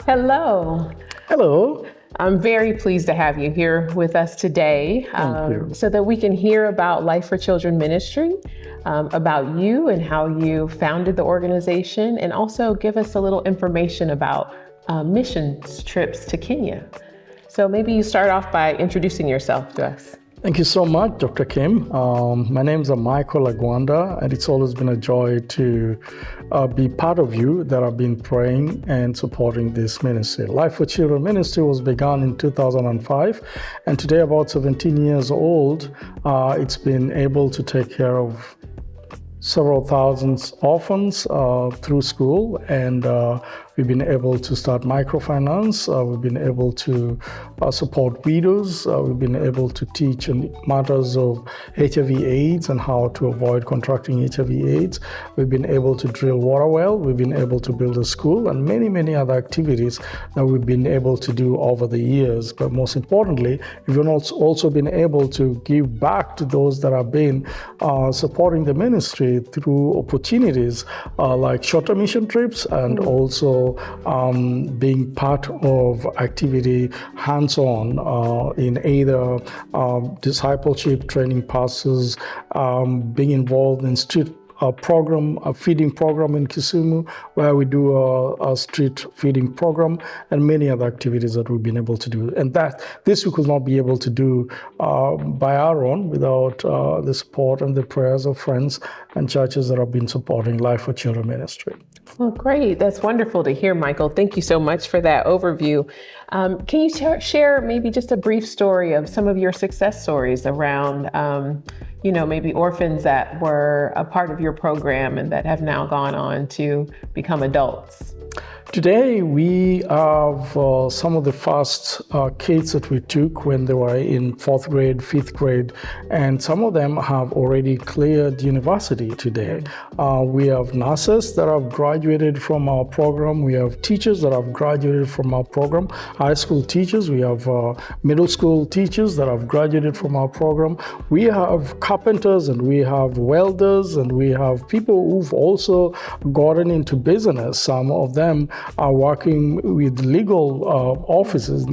Hello. Hello. I'm very pleased to have you here with us today so that we can hear about Life for Children Ministry, about you and how you founded the organization, and also give us a little information about missions trips to Kenya. So maybe you start off by introducing yourself to us. Thank you so much, Dr. Kim. My name is Michael Agwanda, and it's always been a joy to be part of you that have been praying and supporting this ministry. Life for Children Ministry was begun in 2005, and today, about 17 years old, it's been able to take care of several thousands orphans through school, and we've been able to start microfinance. We've been able to support widows. We've been able to teach on matters of HIV/AIDS and how to avoid contracting HIV/AIDS. We've been able to drill water well. We've been able to build a school and many, many other activities that we've been able to do over the years. But most importantly, we've also been able to give back to those that have been supporting the ministry through opportunities like shorter mission trips and also being part of activity hands-on in either discipleship, training pastors, being involved in street program, a feeding program in Kisumu, where we do a street feeding program, and many other activities that we've been able to do. And this we could not be able to do by our own without the support and the prayers of friends and churches that have been supporting Life for Children Ministry. Well, great. That's wonderful to hear, Michael. Thank you so much for that overview. Can you share maybe just a brief story of some of your success stories around maybe orphans that were a part of your program and that have now gone on to become adults? Today, we have some of the first kids that we took when they were in 4th grade, 5th grade, and some of them have already cleared university today. We have nurses that have graduated from our program. We have teachers that have graduated from our program, high school teachers. We have middle school teachers that have graduated from our program. We have carpenters and we have welders and we have people who've also gotten into business. Some of them are working with legal offices.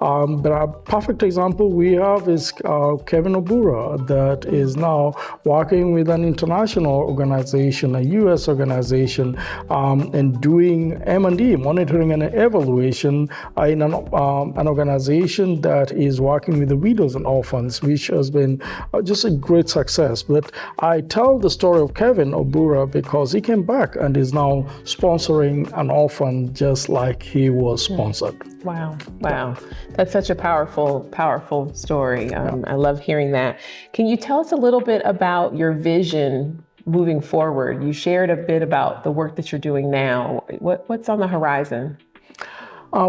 But a perfect example we have is Kevin Obura, that is now working with an international organization, a U.S. organization, and doing M&E, monitoring and evaluation in an organization that is working with the widows and orphans, which has been just a great success. But I tell the story of Kevin Obura because he came back and is now sponsoring an orphan just like he was sponsored. Wow. That's such a powerful story. I love hearing that. Can you tell us a little bit about your vision moving forward? You shared a bit about the work that you're doing now. What's on the horizon?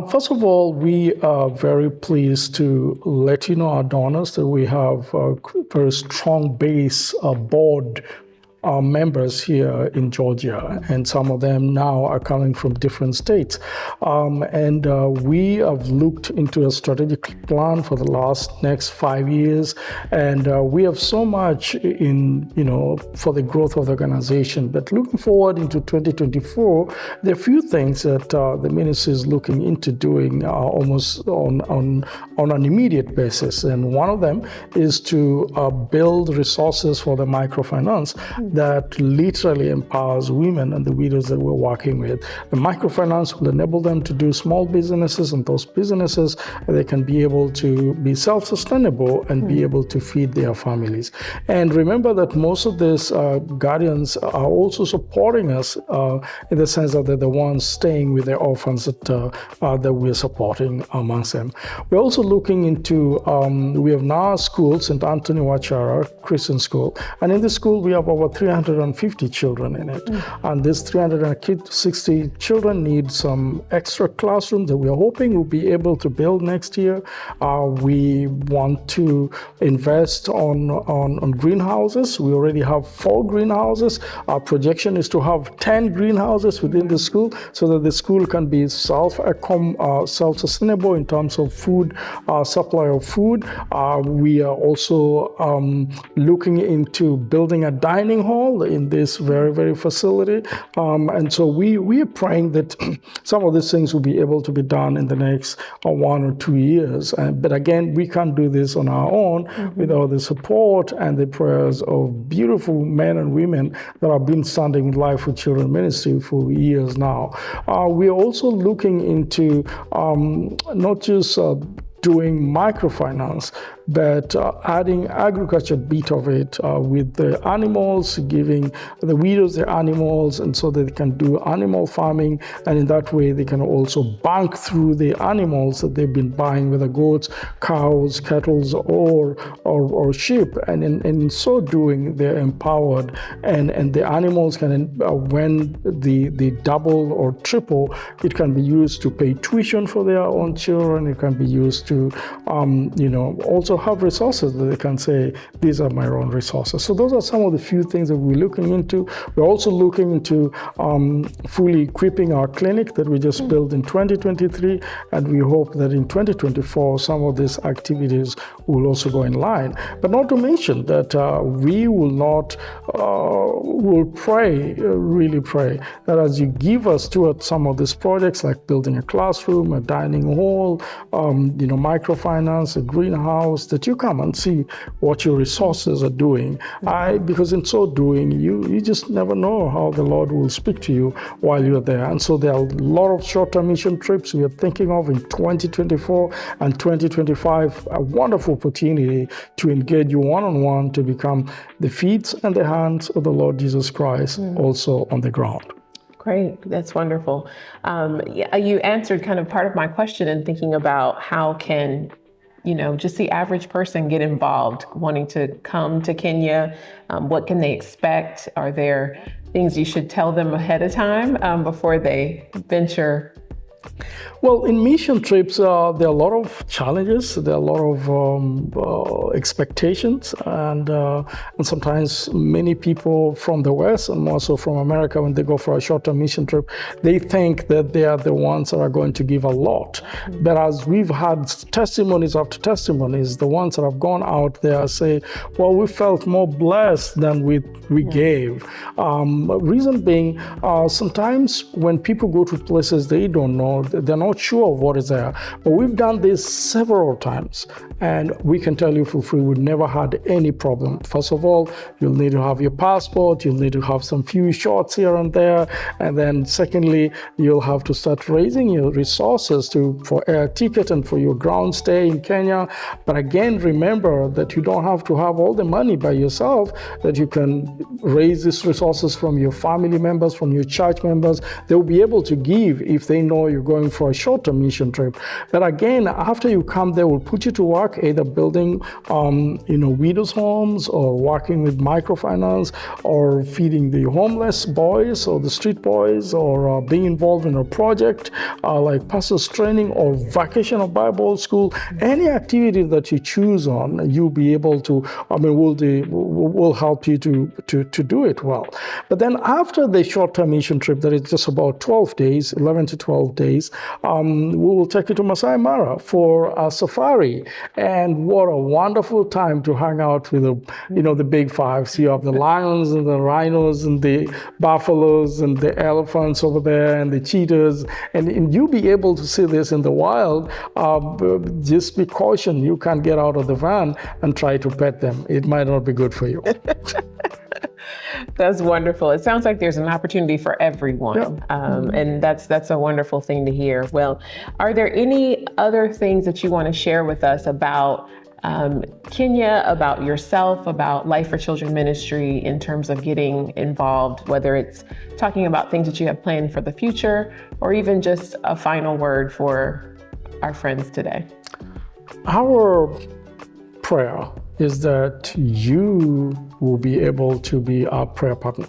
First of all, we are very pleased to let you know, our donors, that we have a very strong base board members here in Georgia, and some of them now are coming from different states. And we have looked into a strategic plan for the next 5 years, and we have so much for the growth of the organization. But looking forward into 2024, there are a few things that the ministry is looking into doing almost on an immediate basis. And one of them is to build resources for the microfinance that literally empowers women and the widows that we're working with. The microfinance will enable them to do small businesses, and those businesses, they can be able to be self-sustainable and be able to feed their families. And remember that most of these guardians are also supporting us in the sense that they're the ones staying with the orphans that we're supporting amongst them. We're also looking into, we have now a school, St. Anthony Wachara Christian School, and in this school we have over 350 children in it. And these 360 children need some extra classrooms that we are hoping we'll be able to build next year. We want to invest on greenhouses. We already have 4 greenhouses. Our projection is to have 10 greenhouses within the school so that the school can be self-sustainable in terms of food, supply of food. We are also looking into building a dining hall hall in this very, very facility. And so we are praying that some of these things will be able to be done in the next 1 or 2 years. But again, we can't do this on our own without the support and the prayers of beautiful men and women that have been standing with Life for Children Ministry for years now. We are also looking into not just doing microfinance, but adding agriculture bit of it with the animals, giving the widows the animals, and so that they can do animal farming, and in that way they can also bank through the animals that they've been buying, whether goats, cows, cattle, or sheep, and in so doing they're empowered, and the animals can, when the double or triple, it can be used to pay tuition for their own children. It can be used to also have resources that they can say, these are my own resources. So those are some of the few things that we're looking into. We're also looking into fully equipping our clinic that we just built in 2023, and we hope that in 2024 some of these activities will also go in line. But not to mention that we will pray, really pray, that as you give us towards some of these projects, like building a classroom, a dining hall, microfinance, a greenhouse, that you come and see what your resources are doing. Because in so doing, you just never know how the Lord will speak to you while you're there. And so there are a lot of short-term mission trips we are thinking of in 2024 and 2025, a wonderful opportunity to engage you one-on-one to become the feet and the hands of the Lord Jesus Christ also on the ground. Great. That's wonderful. You answered kind of part of my question in thinking about how can, just the average person get involved, wanting to come to Kenya. What can they expect? Are there things you should tell them ahead of time before they venture? Well, in mission trips, there are a lot of challenges. There are a lot of expectations, and sometimes many people from the West and more so from America, when they go for a short-term mission trip, they think that they are the ones that are going to give a lot. But as we've had testimonies after testimonies, the ones that have gone out there say, well, we felt more blessed than we gave. Reason being, sometimes when people go to places they don't know, they're not sure of what is there. But we've done this several times, and we can tell you for free, we've never had any problem. First of all, you'll need to have your passport, you'll need to have some few shots here and there, and then secondly, you'll have to start raising your resources for air ticket and for your ground stay in Kenya. But again, remember that you don't have to have all the money by yourself, that you can raise these resources from your family members, from your church members. They'll be able to give if they know you're going for a short-term mission trip. But again, after you come, they will put you to work either building widows' homes, or working with microfinance, or feeding the homeless boys or the street boys, or being involved in a project like pastor's training or vacational Bible school. Any activity that you choose on, you'll be able to, we'll help you to do it well. But then after the short-term mission trip, that is just about 12 days, 11 to 12 days, we will take you to Masai Mara for a safari. And what a wonderful time to hang out with the big fives. You have the lions and the rhinos and the buffaloes and the elephants over there and the cheetahs. And you'll be able to see this in the wild. Just be cautioned, you can't get out of the van and try to pet them. It might not be good for you. That's wonderful. It sounds like there's an opportunity for everyone. And that's a wonderful thing to hear. Well, are there any other things that you want to share with us about Kenya, about yourself, about Life for Children Ministry in terms of getting involved, whether it's talking about things that you have planned for the future, or even just a final word for our friends today? Our prayer is that you will be able to be our prayer partner.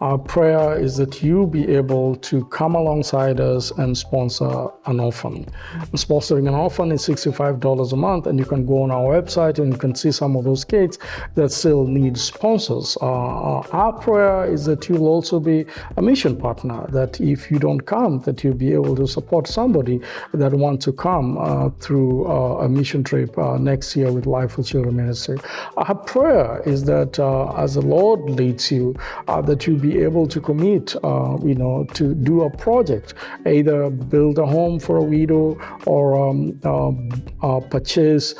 Our prayer is that you be able to come alongside us and sponsor an orphan. Sponsoring an orphan is $65 a month, and you can go on our website and you can see some of those kids that still need sponsors. Our prayer is that you'll also be a mission partner, that if you don't come, that you'll be able to support somebody that wants to come through a mission trip next year with Life for Children Ministry. Our prayer is that as the Lord leads you, that you'll be able to commit, to do a project, either build a home for a widow or purchase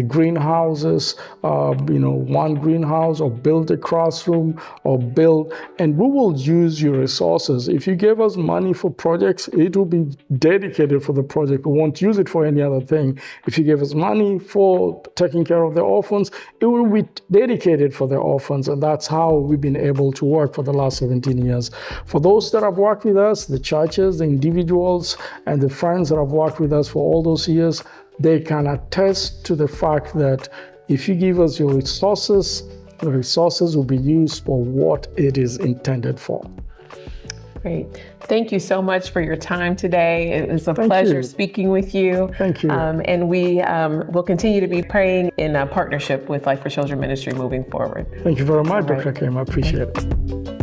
greenhouses, one greenhouse, or build a classroom, or build, and we will use your resources. If you give us money for projects, it will be dedicated for the project. We won't use it for any other thing. If you give us money for taking care of the orphans, it will be dedicated for the orphans, and that's how we've been able to work for the last 17 years. For those that have worked with us, the churches, the individuals, and the friends that have worked with us for all those years, they can attest to the fact that if you give us your resources, the resources will be used for what it is intended for. Great. Thank you so much for your time today. It was a pleasure speaking with you. Thank you. And we will continue to be praying in partnership with Life for Children Ministry moving forward. Thank you very much, Dr. Kim. I appreciate it.